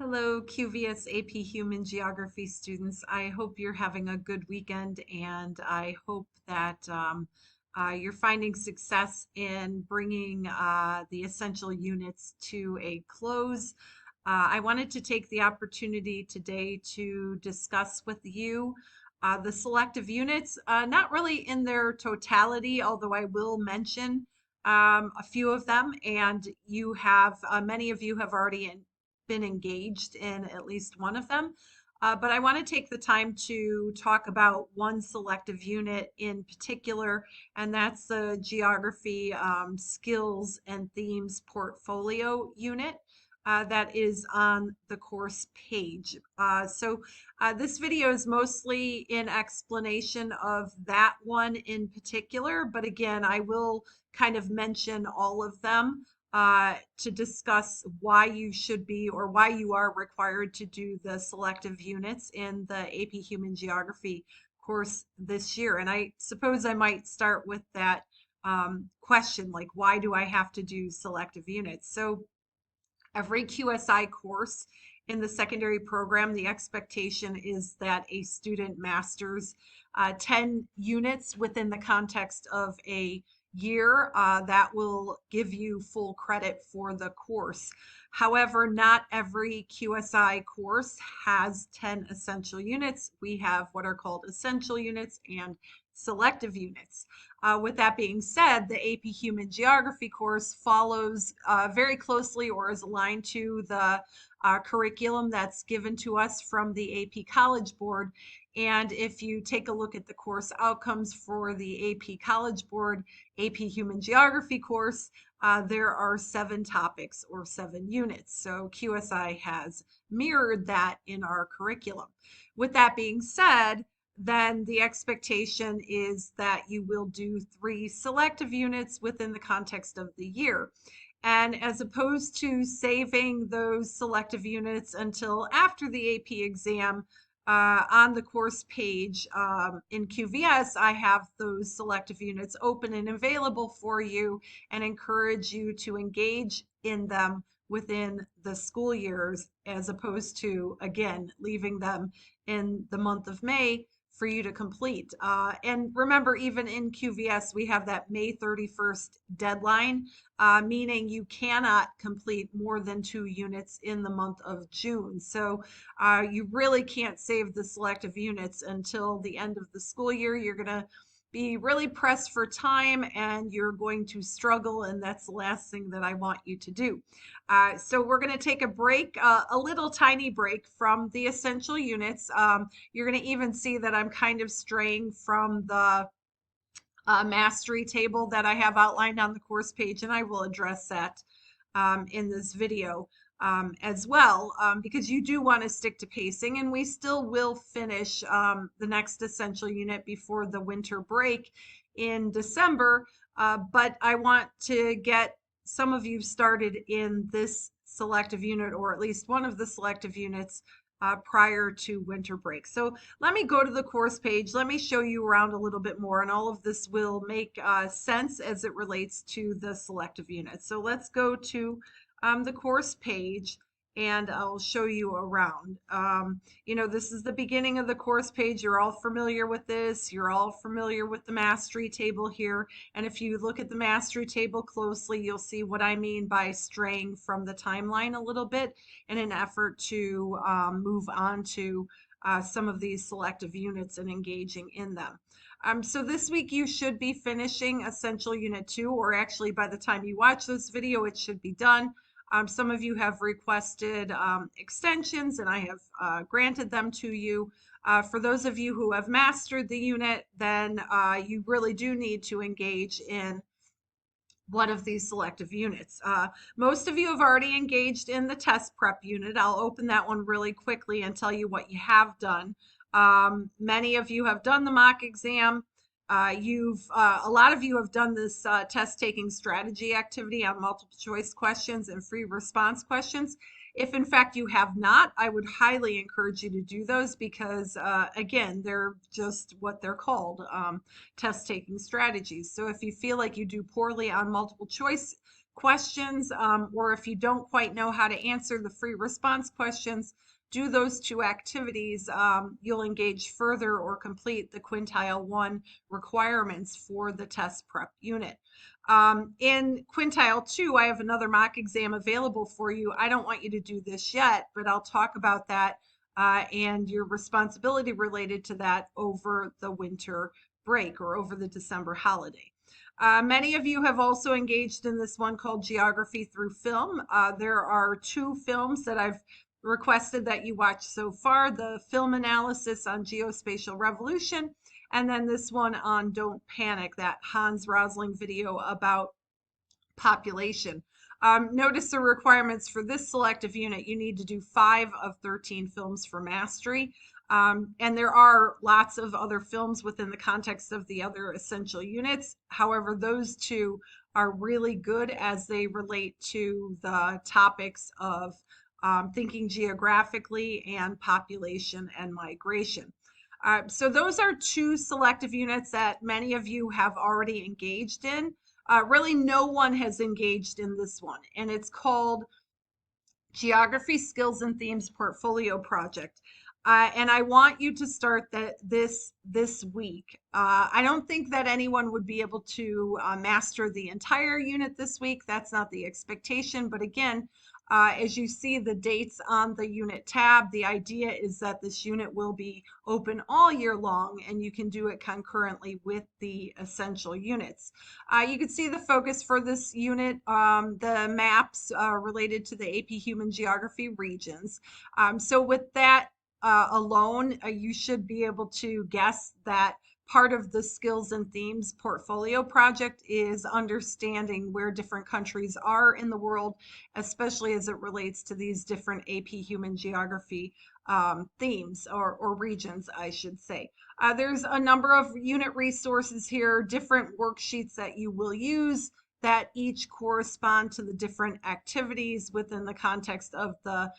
Hello, QVS AP Human Geography students. I hope you're having a good weekend, and I hope that you're finding success in bringing the essential units to a close. I wanted to take the opportunity today to discuss with you the selective units, not really in their totality, although I will mention a few of them, and many of you have already been engaged in at least one of them. But I want to take the time to talk about one selective unit in particular, and that's the Geography Skills and Themes Portfolio unit. That is on the course page. This video is mostly in explanation of that one in particular, but again, I will kind of mention all of them to discuss why you should be or why you are required to do the selective units in the AP Human Geography course this year. And I suppose I might start with that question, like, why do I have to do selective units? So every QSI course in the secondary program, the expectation is that a student masters 10 units within the context of a year. That will give you full credit for the course. However, not every QSI course has 10 essential units. We have what are called essential units and selective units. With that being said, the AP Human Geography course follows very closely or is aligned to the curriculum that's given to us from the AP College Board. And if you take a look at the course outcomes for the AP College Board AP Human Geography course, there are 7 topics or 7 units. So QSI has mirrored that in our curriculum. With that being said, then the expectation is that you will do 3 selective units within the context of the year. And as opposed to saving those selective units until after the AP exam, on the course page in QVS, I have those selective units open and available for you and encourage you to engage in them within the school years, as opposed to, again, leaving them in the month of May for you to complete. And remember, even in QVS, we have that May 31st deadline, meaning you cannot complete more than 2 units in the month of June. So you really can't save the selective units until the end of the school year. You're going to be really pressed for time and you're going to struggle, and that's the last thing that I want you to do. So we're going to take a break, a little tiny break from the essential units. You're going to even see that I'm kind of straying from the mastery table that I have outlined on the course page, and I will address that in this video as well, because you do want to stick to pacing, and we still will finish the next essential unit before the winter break in December, but I want to get some of you started in this selective unit, or at least one of the selective units, prior to winter break. So let me go to the course page. Let me show you around a little bit more, and all of this will make sense as it relates to the selective unit. So let's go to the course page, and I'll show you around. This is the beginning of the course page. You're all familiar with this. You're all familiar with the mastery table here. And if you look at the mastery table closely, you'll see what I mean by straying from the timeline a little bit in an effort to move on to some of these selective units and engaging in them. So this week you should be finishing Essential Unit 2, or actually by the time you watch this video, it should be done. Some of you have requested extensions, and I have granted them to you. For those of you who have mastered the unit, then you really do need to engage in one of these selective units. Most of you have already engaged in the test prep unit. I'll open that one really quickly and tell you what you have done. Many of you have done the mock exam. A lot of you have done this test taking strategy activity on multiple choice questions and free response questions. If in fact you have not, I would highly encourage you to do those because, again, they're just what they're called, test taking strategies. So if you feel like you do poorly on multiple choice questions, or if you don't quite know how to answer the free response questions, do those two activities. You'll engage further or complete the quintile 1 requirements for the test prep unit. In quintile 2, I have another mock exam available for you. I don't want you to do this yet, but I'll talk about that and your responsibility related to that over the winter break or over the December holiday. Many of you have also engaged in this one called Geography Through Film. There are 2 films that I've requested that you watch so far, the film analysis on geospatial revolution, and then this one on Don't Panic, that Hans Rosling video about population. Notice the requirements for this selective unit. You need to do 5 of 13 films for mastery. And there are lots of other films within the context of the other essential units. However, those 2 are really good as they relate to the topics of thinking geographically and population and migration. So those are 2 selective units that many of you have already engaged in. Really, no one has engaged in this one, and it's called Geography Skills and Themes Portfolio Project. And I want you to start this week. I don't think that anyone would be able to master the entire unit this week. That's not the expectation. But again, as you see the dates on the unit tab, the idea is that this unit will be open all year long, and you can do it concurrently with the essential units. You can see the focus for this unit, the maps related to the AP Human Geography regions. So with that alone, you should be able to guess that part of the skills and themes portfolio project is understanding where different countries are in the world, especially as it relates to these different AP Human Geography themes or regions, I should say. There's a number of unit resources here, different worksheets that you will use that each correspond to the different activities within the context of the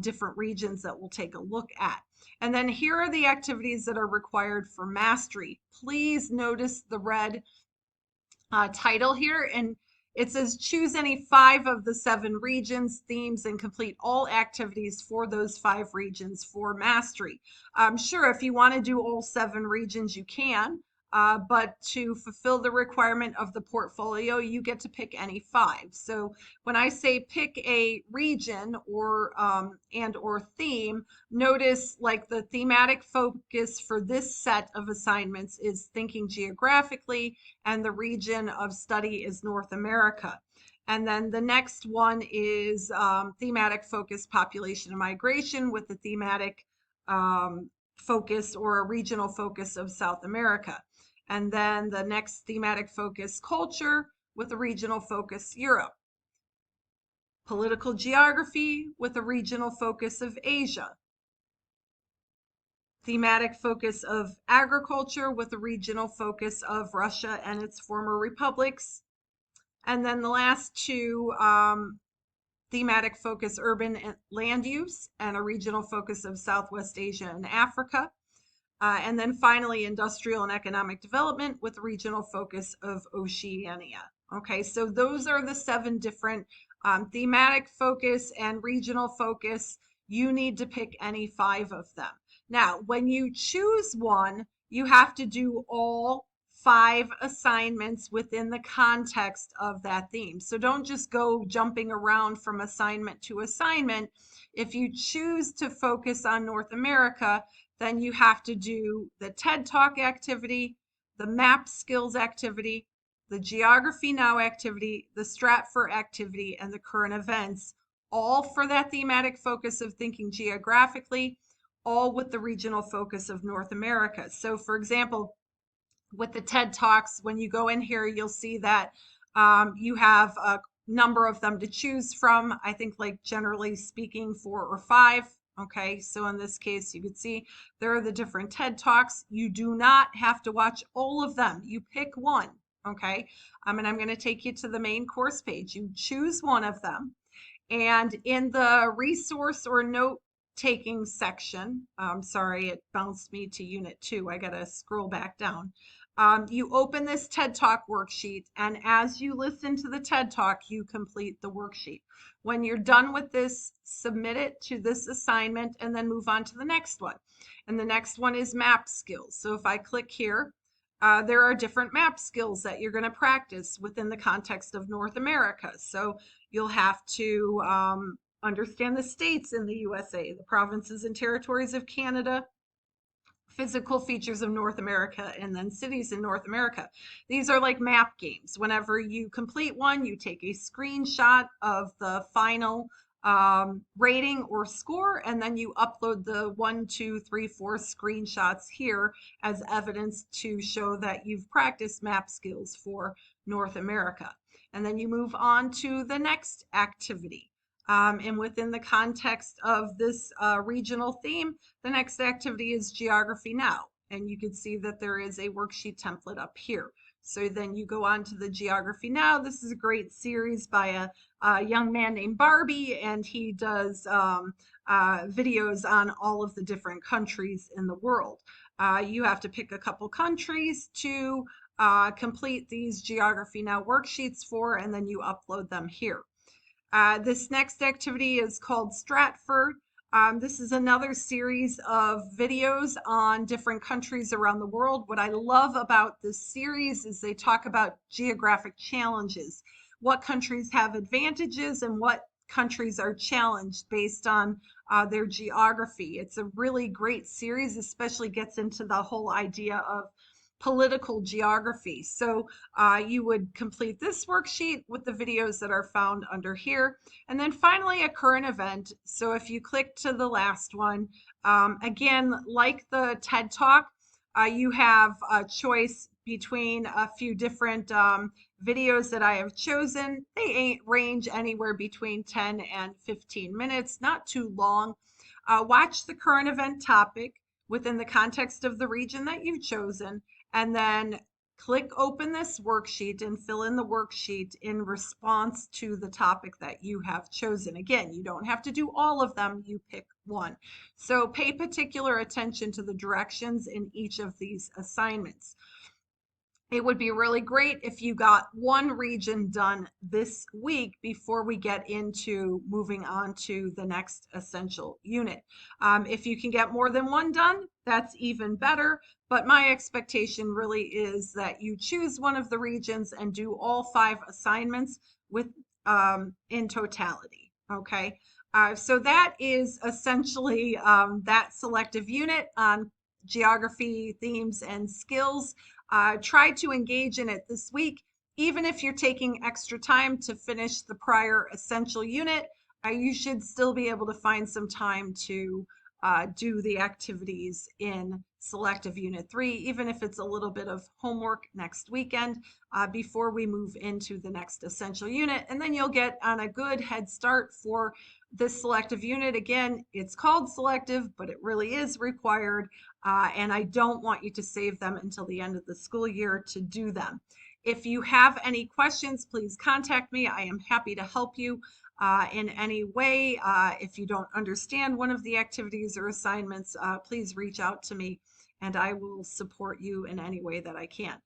different regions that we'll take a look at. And then here are the activities that are required for mastery. Please notice the red title here, and it says choose any 5 of the 7 regions, themes, and complete all activities for those 5 regions for mastery. Sure, if you want to do all 7 regions, you can. But to fulfill the requirement of the portfolio, you get to pick any 5. So when I say pick a region or theme, notice like the thematic focus for this set of assignments is thinking geographically, and the region of study is North America. And then the next one is thematic focus population and migration with the thematic focus or a regional focus of South America. And then the next thematic focus, culture, with a regional focus, Europe. Political geography with a regional focus of Asia. Thematic focus of agriculture with a regional focus of Russia and its former republics. And then the last 2, thematic focus urban and land use and a regional focus of Southwest Asia and Africa. And then finally, industrial and economic development with a regional focus of Oceania. Okay, so those are the 7 different thematic focus and regional focus. You need to pick any 5 of them. Now, when you choose one, you have to do all 5 assignments within the context of that theme. So don't just go jumping around from assignment to assignment. If you choose to focus on North America, then you have to do the TED Talk activity, the map skills activity, the Geography Now activity, the Stratfor activity, and the current events, all for that thematic focus of thinking geographically, all with the regional focus of North America. So for example, with the TED Talks, when you go in here, you'll see that you have a number of them to choose from. I think like generally speaking, 4 or 5. Okay, so in this case, you can see there are the different TED Talks. You do not have to watch all of them. You pick one, okay? And I'm going to take you to the main course page. You choose one of them. And in the resource or note taking section, sorry, it bounced me to unit 2. I got to scroll back down. You open this TED Talk worksheet, and as you listen to the TED Talk, you complete the worksheet. When you're done with this, submit it to this assignment and then move on to the next one. And the next one is map skills. So if I click here, there are different map skills that you're going to practice within the context of North America. So you'll have to understand the states in the USA, the provinces and territories of Canada, physical features of North America, and then cities in North America. These are like map games. Whenever you complete one, you take a screenshot of the final rating or score, and then you upload the 1, 2, 3, 4 screenshots here as evidence to show that you've practiced map skills for North America. And then you move on to the next activity. And within the context of this regional theme, the next activity is Geography Now, and you can see that there is a worksheet template up here. So then you go on to the Geography Now. This is a great series by a young man named Barbie, and he does videos on all of the different countries in the world. You have to pick a couple countries to complete these Geography Now worksheets for, and then you upload them here. This next activity is called Stratford. This is another series of videos on different countries around the world. What I love about this series is they talk about geographic challenges, what countries have advantages and what countries are challenged based on their geography. It's a really great series, especially gets into the whole idea of political geography. So you would complete this worksheet with the videos that are found under here. And then finally, a current event. So if you click to the last one, again, like the TED Talk, you have a choice between a few different videos that I have chosen. They range anywhere between 10 and 15 minutes, not too long. Watch the current event topic within the context of the region that you've chosen, and then click open this worksheet and fill in the worksheet in response to the topic that you have chosen. Again, you don't have to do all of them, you pick one. So pay particular attention to the directions in each of these assignments. It would be really great if you got one region done this week before we get into moving on to the next essential unit. If you can get more than one done, that's even better. But my expectation really is that you choose one of the regions and do all 5 assignments with in totality. Okay. So that is essentially that selective unit on geography, themes, and skills. Try to engage in it this week. Even if you're taking extra time to finish the prior essential unit, you should still be able to find some time to do the activities in selective unit 3, even if it's a little bit of homework next weekend before we move into the next essential unit. And then you'll get on a good head start for this selective unit. Again, it's called selective, but it really is required. And I don't want you to save them until the end of the school year to do them. If you have any questions, please contact me. I am happy to help you in any way. If you don't understand one of the activities or assignments, please reach out to me and I will support you in any way that I can.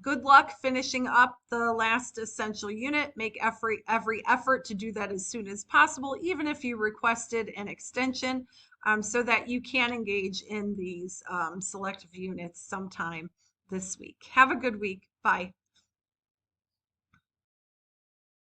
Good luck finishing up the last essential unit. Make every effort to do that as soon as possible, even if you requested an extension, so that you can engage in these selective units sometime this week. Have a good week. Bye.